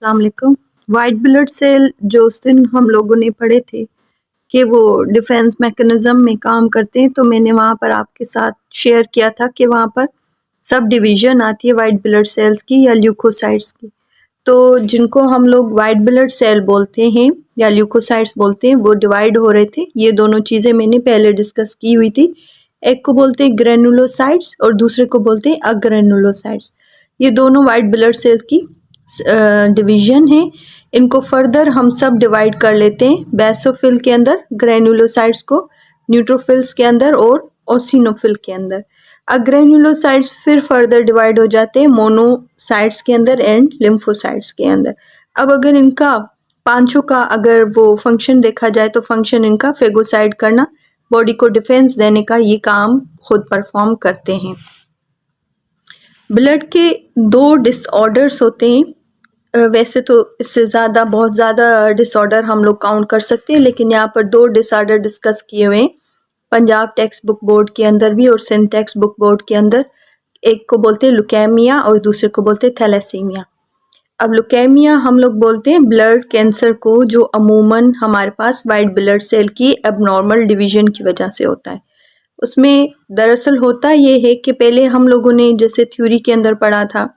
अस्सलाम वालेकुम। White blood cell जो उस दिन हम लोगों ने पढ़े थे कि वो डिफेंस मैकेनिज्म में काम करते हैं, तो मैंने वहाँ पर आपके साथ शेयर किया था कि वहाँ पर सब डिवीज़न आती है वाइट ब्लड सेल्स की या ल्यूकोसाइट्स की। तो जिनको हम लोग वाइट ब्लड सेल बोलते हैं या ल्यूकोसाइट्स बोलते हैं, वो डिवाइड हो रहे थे। ये दोनों चीज़ें मैंने पहले डिस्कस की हुई थी। एक को बोलते हैं ग्रेनुलोसाइट्स और दूसरे को बोलते हैं अग्रेनुलोसाइट्स। ये दोनों वाइट ब्लड सेल की डिवीजन है। इनको फर्दर हम सब डिवाइड कर लेते हैं बेसोफिल के अंदर, ग्रेनुलोसाइट्स को न्यूट्रोफिल्स के अंदर और ओसिनोफिल के अंदर। अग्रेनुलोसाइट्स फिर फर्दर डिवाइड हो जाते हैं मोनोसाइट्स के अंदर एंड लिम्फोसाइट्स के अंदर। अब अगर इनका पांचों का अगर वो फंक्शन देखा जाए तो फंक्शन इनका फेगोसाइड करना, बॉडी को डिफेंस देने का ये काम खुद परफॉर्म करते हैं। ब्लड के दो डिसऑर्डर्स होते हैं। वैसे तो इससे ज़्यादा बहुत ज़्यादा डिसऑर्डर हम लोग काउंट कर सकते हैं, लेकिन यहाँ पर दो डिसऑर्डर डिस्कस किए हुए हैं पंजाब टेक्स्ट बुक बोर्ड के अंदर भी और सिंध टेक्स्ट बुक बोर्ड के अंदर। एक को बोलते हैं लुकेमिया और दूसरे को बोलते हैं थैलेसीमिया। अब लुकेमिया हम लोग बोलते हैं ब्लड कैंसर को, जो अमूमन हमारे पास वाइट ब्लड सेल की एबनॉर्मल डिवीजन की वजह से होता है। उसमें दरअसल होता ये है कि पहले हम लोगों ने जैसे थ्योरी के अंदर पढ़ा था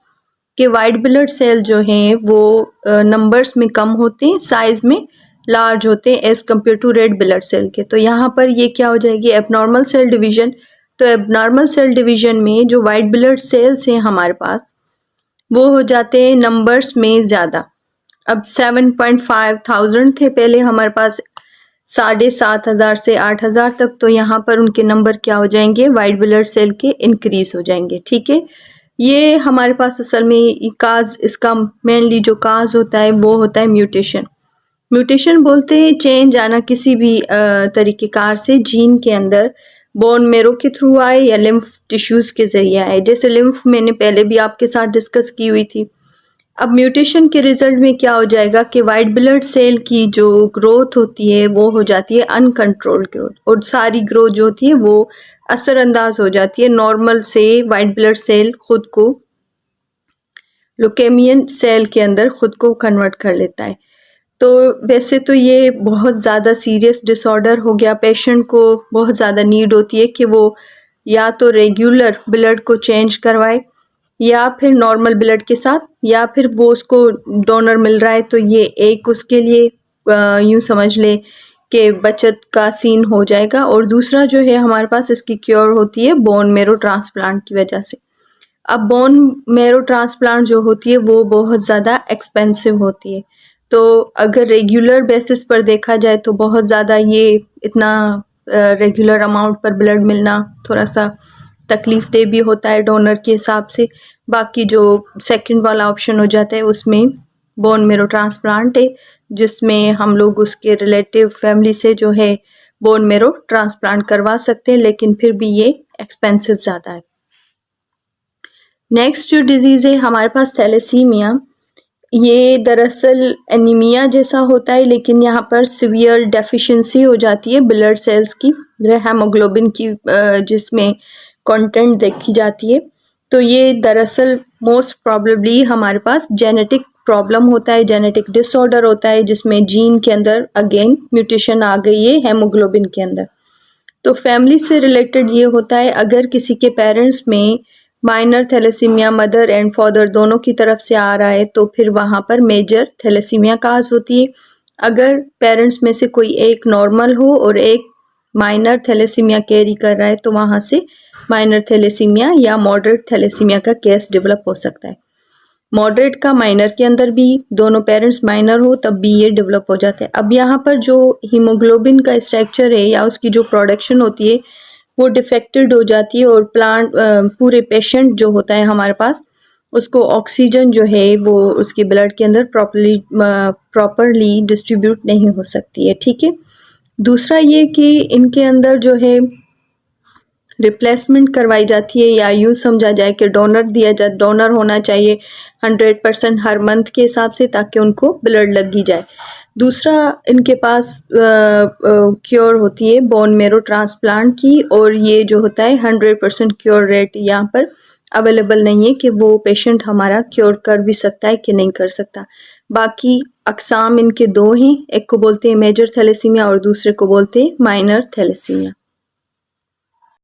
कि वाइट ब्लड सेल जो हैं वो नंबर्स में कम होते हैं, साइज में लार्ज होते हैं as compare to red blood cell के। तो यहाँ पर ये क्या हो जाएगी, एबनॉर्मल सेल डिवीजन। तो एबनॉर्मल सेल डिवीजन में जो वाइट ब्लड सेल्स हैं हमारे पास वो हो जाते हैं नंबर्स में ज़्यादा। अब 7,500 थे पहले हमारे पास, 7,500 से 8,000 तक। तो यहाँ पर उनके नंबर क्या हो जाएंगे, वाइट ब्लड सेल के इंक्रीज हो जाएंगे। ठीक है, ये हमारे पास असल में काज, इसका मेनली जो काज होता है वो होता है म्यूटेशन। म्यूटेशन बोलते हैं चेंज आना किसी भी तरीक़ेकार से जीन के अंदर, बोन मेरो के थ्रू आए या लिम्फ टिश्यूज़ के ज़रिए आए। जैसे लिम्फ मैंने पहले भी आपके साथ डिस्कस की हुई थी। अब म्यूटेशन के रिजल्ट में क्या हो जाएगा कि वाइट ब्लड सेल की जो ग्रोथ होती है वो हो जाती है अनकंट्रोल्ड ग्रोथ, और सारी ग्रोथ जो होती है वो असरअंदाज हो जाती है। नॉर्मल से वाइट ब्लड सेल खुद को लुकेमियन सेल के अंदर खुद को कन्वर्ट कर लेता है। तो वैसे तो ये बहुत ज़्यादा सीरियस डिसऑर्डर हो गया। पेशेंट को बहुत ज़्यादा नीड होती है कि वो या तो रेगुलर ब्लड को चेंज करवाए या फिर नॉर्मल ब्लड के साथ, या फिर वो उसको डोनर मिल रहा है तो ये एक उसके लिए यूँ समझ ले कि बचत का सीन हो जाएगा। और दूसरा जो है हमारे पास इसकी क्योर होती है बोन मेरो ट्रांसप्लांट की वजह से। अब बोन मेरो ट्रांसप्लांट जो होती है वो बहुत ज़्यादा एक्सपेंसिव होती है। तो अगर रेगुलर बेसिस पर देखा जाए तो बहुत ज़्यादा ये इतना रेगुलर अमाउंट पर ब्लड मिलना थोड़ा सा तकलीफ दे भी होता है डोनर के हिसाब से। बाकी जो सेकंड वाला ऑप्शन हो जाता है उसमें बोन मेरो ट्रांसप्लांट है, जिसमें हम लोग उसके रिलेटिव फैमिली से जो है बोन मेरो ट्रांसप्लांट करवा सकते हैं, लेकिन फिर भी ये एक्सपेंसिव ज़्यादा है। नेक्स्ट जो डिजीज़ है हमारे पास थैलेसीमिया। ये दरअसल एनीमिया जैसा होता है, लेकिन यहाँ पर सीवियर डेफिशिएंसी हो जाती है ब्लड सेल्स की, हेमोग्लोबिन की जिसमें कंटेंट देखी जाती है। तो ये दरअसल मोस्ट प्रॉब्लली हमारे पास जेनेटिक प्रॉब्लम होता है, जेनेटिक डिसऑर्डर होता है, जिसमें जीन के अंदर अगेन म्यूटेशन आ गई है हेमोग्लोबिन के अंदर। तो फैमिली से रिलेटेड ये होता है, अगर किसी के पेरेंट्स में minor thalassaemia mother and father दोनों की तरफ से आ रहा है तो फिर वहाँ पर मेजर थैलेसीमिया काज होती है। अगर पेरेंट्स में से कोई एक नॉर्मल हो और एक माइनर थैलेसीमिया कैरी कर रहा है तो वहाँ से माइनर थैलेसीमिया या मॉडरेट थैलेसीमिया का केस डेवलप हो सकता है। मॉडरेट का माइनर के अंदर भी दोनों पेरेंट्स माइनर हो तब भी ये डेवलप हो जाता है। अब यहाँ पर जो हीमोग्लोबिन का स्ट्रक्चर है या उसकी जो प्रोडक्शन होती है वो डिफेक्टेड हो जाती है, और प्लांट पूरे पेशेंट जो होता है हमारे पास उसको ऑक्सीजन जो है वो उसके ब्लड के अंदर प्रॉपरली डिस्ट्रीब्यूट नहीं हो सकती है। ठीक है, दूसरा ये कि इनके अंदर जो है रिप्लेसमेंट करवाई जाती है, या यूँ समझा जाए कि डोनर दिया जाए, डोनर होना चाहिए 100% हर मंथ के हिसाब से ताकि उनको ब्लड लगी जाए। दूसरा इनके पास क्योर होती है बोन मेरो ट्रांसप्लांट की, और ये जो होता है 100% क्योर रेट यहाँ पर अवेलेबल नहीं है कि वो पेशेंट हमारा क्योर कर भी सकता है कि नहीं कर सकता। बाकी अक़साम इनके दो हैं, एक को बोलते हैं मेजर थैलेसीमिया और दूसरे को बोलते हैं माइनर थैलेसीमिया।